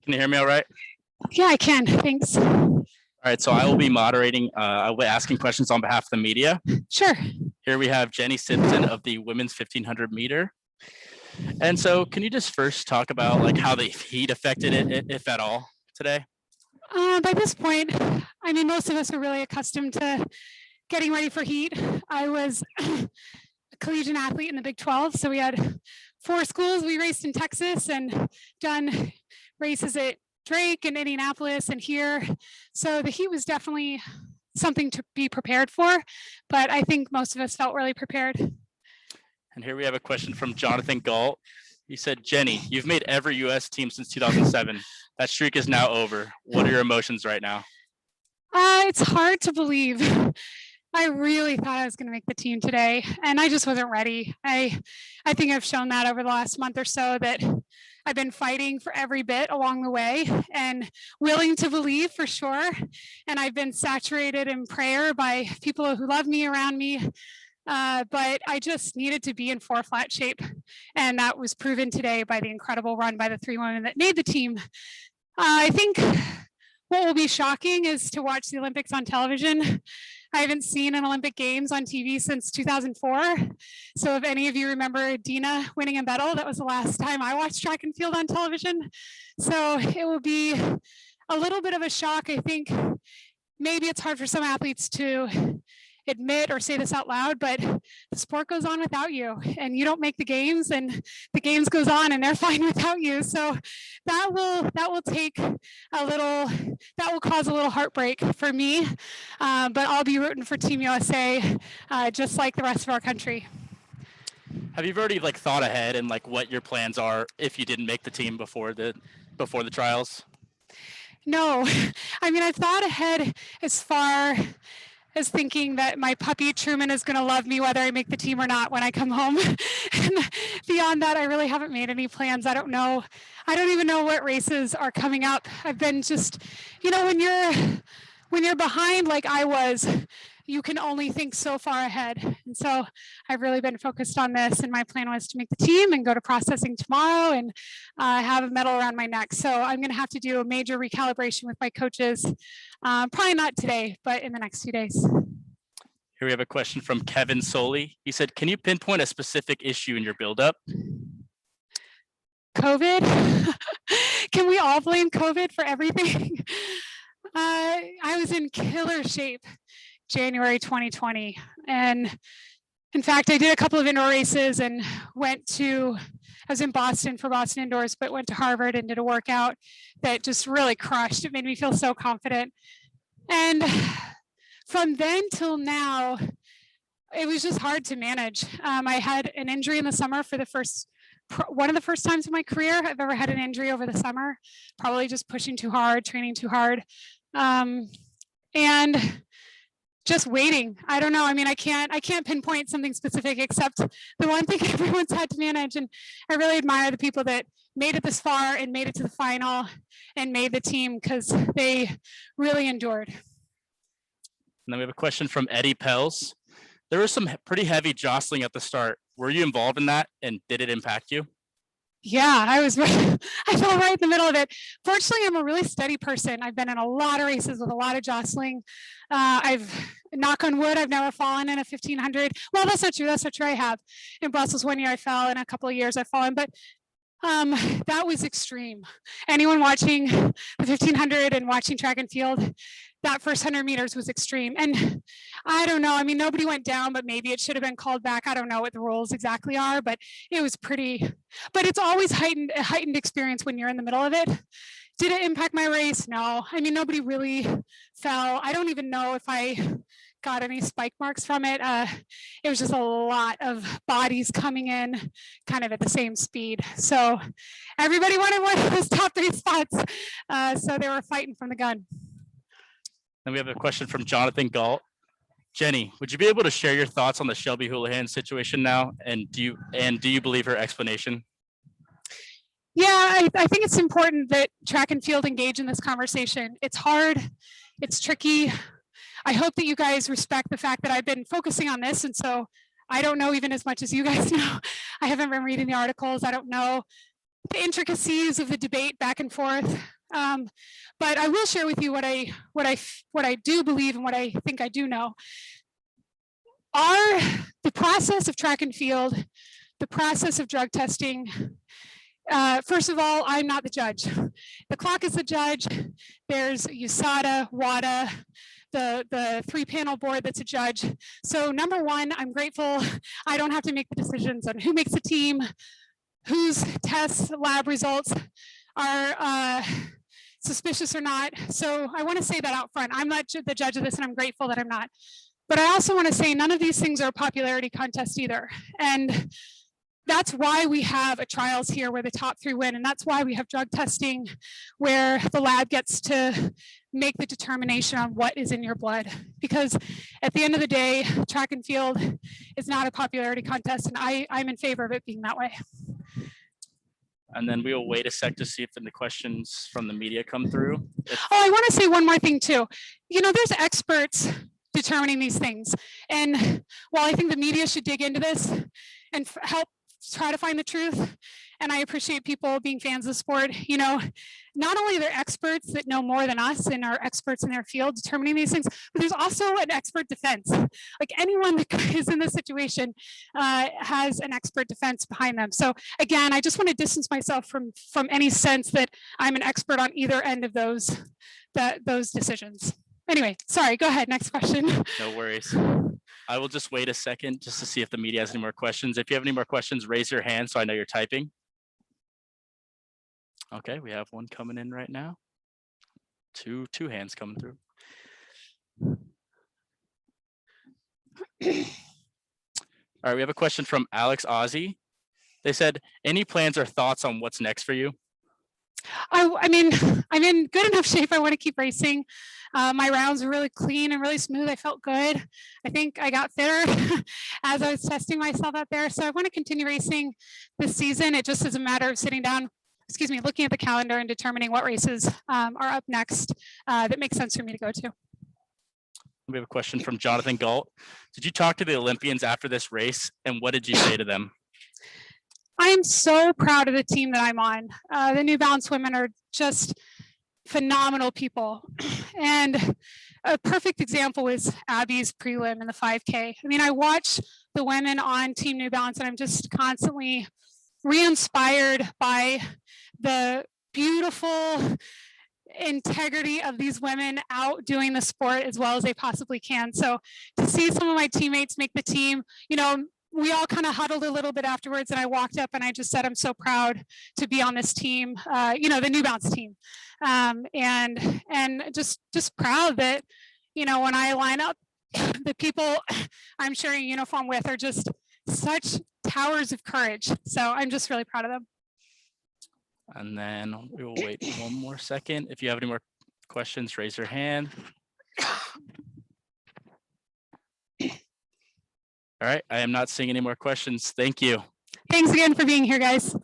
Can you hear me all right? Yeah, I can. Thanks. All right, so I will be moderating. I will be asking questions on behalf of the media. Sure. Here we have Jenny Simpson of the women's 1500 meter. And so can you just first talk about like how the heat affected it, if at all, today? By this point, I mean, most of us are really accustomed to getting ready for heat. I was a collegiate athlete in the Big 12, so we had 4 schools. We raced in Texas and done races at Drake and Indianapolis and here. So the heat was definitely something to be prepared for, but I think most of us felt really prepared. And here we have a question from Jonathan Galt. He said, Jenny, you've made every U.S. team since 2007. That streak is now over. What are your emotions right now? It's hard to believe. I really thought I was going to make the team today, and I just wasn't ready. I think I've shown that over the last month or so that I've been fighting for every bit along the way and willing to believe for sure. And I've been saturated in prayer by people who love me around me. But I just needed to be in 4 flat shape. And that was proven today by the incredible run by the 3 women that made the team. I think what will be shocking is to watch the Olympics on television. I haven't seen an Olympic Games on TV since 2004. So if any of you remember Dina winning a medal, that was the last time I watched track and field on television. So it will be a little bit of a shock. I think maybe it's hard for some athletes to admit or say this out loud, but the sport goes on without you, and you don't make the games, and the games goes on and they're fine without you. So that will take a little, that will cause a little heartbreak for me, but I'll be rooting for Team USA just like the rest of our country. Have you already like thought ahead and like what your plans are if you didn't make the team before the trials? No, I mean, I've thought ahead as far as thinking that my puppy Truman is going to love me whether I make the team or not when I come home. And beyond that, I really haven't made any plans. I don't know. I don't even know what races are coming up. I've been just, you know, when you're behind like I was, you can only think so far ahead. And so I've really been focused on this, and my plan was to make the team and go to processing tomorrow and have a medal around my neck. So I'm going to have to do a major recalibration with my coaches, probably not today, but in the next few days. Here we have a question from Kevin Soley. He said, can you pinpoint a specific issue in your buildup? COVID? Can we all blame COVID for everything? I was in killer shape January 2020. And in fact, I did a couple of indoor races and I was in Boston for Boston Indoors, but went to Harvard and did a workout that just really crushed. It made me feel so confident. And from then till now, it was just hard to manage. I had an injury in the summer for one of the first times in my career I've ever had an injury over the summer, probably just pushing too hard, training too hard. And just waiting. I don't know. I mean, I can't pinpoint something specific except the one thing everyone's had to manage. And I really admire the people that made it this far and made it to the final and made the team, because they really endured. And then we have a question from Eddie Pels. There was some pretty heavy jostling at the start. Were you involved in that, and did it impact you? Yeah, I fell right in the middle of it. Fortunately, I'm a really steady person. I've been in a lot of races with a lot of jostling. Knock on wood, I've never fallen in a 1500. Well, that's not true. That's not true. I have. In Brussels one year I fell, in a couple of years I've fallen, but that was extreme. Anyone watching the 1500 and watching track and field, that first 100 meters was extreme. And I don't know, I mean, nobody went down, but maybe it should have been called back. I don't know what the rules exactly are, but it was pretty, but it's always a heightened experience when you're in the middle of it. Did it impact my race? No. I mean, nobody really fell. I don't even know if I got any spike marks from it. It was just a lot of bodies coming in kind of at the same speed. So everybody wanted one of those top 3 spots. So they were fighting from the gun. Then we have a question from Jonathan Galt. Jenny, would you be able to share your thoughts on the Shelby Houlihan situation now? And do you believe her explanation? Yeah, I think it's important that track and field engage in this conversation. It's hard, it's tricky. I hope that you guys respect the fact that I've been focusing on this, and so I don't know even as much as you guys know. I haven't been reading the articles. I don't know the intricacies of the debate back and forth. But I will share with you what I do believe and what I think I do know. The process of track and field, the process of drug testing. First of all, I'm not the judge. The clock is the judge. There's USADA, WADA, the 3-panel board that's a judge. So number one, I'm grateful I don't have to make the decisions on who makes the team, whose tests, lab results are suspicious or not. So I want to say that out front. I'm not the judge of this, and I'm grateful that I'm not. But I also want to say none of these things are a popularity contest either. And that's why we have a trials here where the top 3 win. And that's why we have drug testing where the lab gets to make the determination on what is in your blood. Because at the end of the day, track and field is not a popularity contest. And I'm in favor of it being that way. And then we will wait a sec to see if the questions from the media come through. Oh, I want to say one more thing too. You know, there's experts determining these things. And while I think the media should dig into this and help try to find the truth, and I appreciate people being fans of the sport, you know, not only are there experts that know more than us and are experts in their field determining these things, but there's also an expert defense. Like anyone that is in this situation has an expert defense behind them. So again, I just want to distance myself from any sense that I'm an expert on either end of those decisions. Anyway, sorry, go ahead, next question. No worries. I will just wait a second just to see if the media has any more questions. If you have any more questions, raise your hand so I know you're typing. Okay, we have one coming in right now. Two hands coming through. All right, we have a question from Alex Ozzie. They said, any plans or thoughts on what's next for you? I mean, I'm in good enough shape. I want to keep racing. My rounds were really clean and really smooth. I felt good. I think I got fitter as I was testing myself out there. So I want to continue racing this season. It just is a matter of sitting down, looking at the calendar and determining what races are up next that makes sense for me to go to. We have a question from Jonathan Galt. Did you talk to the Olympians after this race, and what did you say to them? I am so proud of the team that I'm on. The New Balance women are just phenomenal people. And a perfect example is Abby's prelim in the 5K. I mean, I watch the women on Team New Balance and I'm just constantly re-inspired by the beautiful integrity of these women out doing the sport as well as they possibly can. So to see some of my teammates make the team, you know, we all kind of huddled a little bit afterwards and I walked up and I just said, I'm so proud to be on this team, you know, the New Balance team. And just proud that, you know, when I line up, the people I'm sharing a uniform with are just such towers of courage. So I'm just really proud of them. And then we will wait one more second. If you have any more questions, raise your hand. All right, I am not seeing any more questions. Thank you. Thanks again for being here, guys.